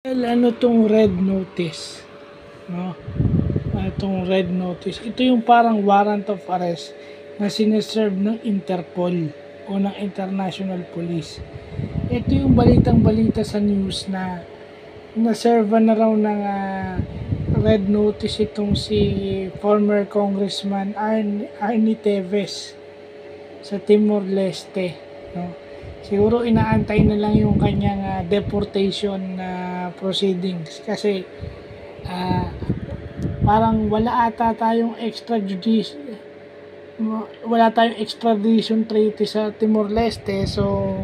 Well, ano 'tong red notice, 'no? Itong red notice, ito yung parang warrant of arrest na sine-serve ng Interpol o ng International Police. Ito yung balitang-balita sa news na na-serve na raw ng red notice itong si former Congressman Arnie Teves sa Timor-Leste, 'no? Siguro inaantay na lang yung kanyang deportation proceedings kasi ah, parang wala tayong extradition treaty sa Timor-Leste, so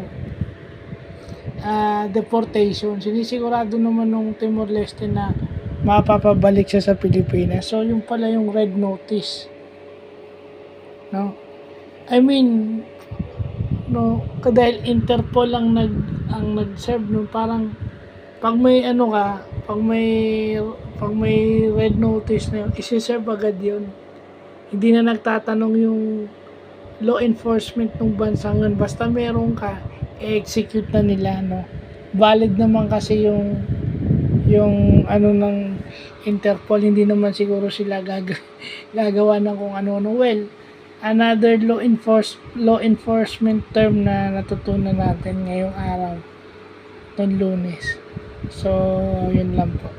deportation, sinisigurado naman nung Timor-Leste na mapapabalik siya sa Pilipinas. So yung pala yung red notice, no? I mean, no, dahil Interpol ang nag-serve, no, parang pag may pag may red notice na yun, isi-serve agad yun. Hindi na nagtatanong yung law enforcement ng bansa ngun, basta meron ka, i-execute na nila, no. Valid naman kasi yung ano ng Interpol, hindi naman siguro sila gagawa ng kung ano. Well, another law enforcement term na natutunan natin ngayong araw, ng Lunes. So, yun lang po.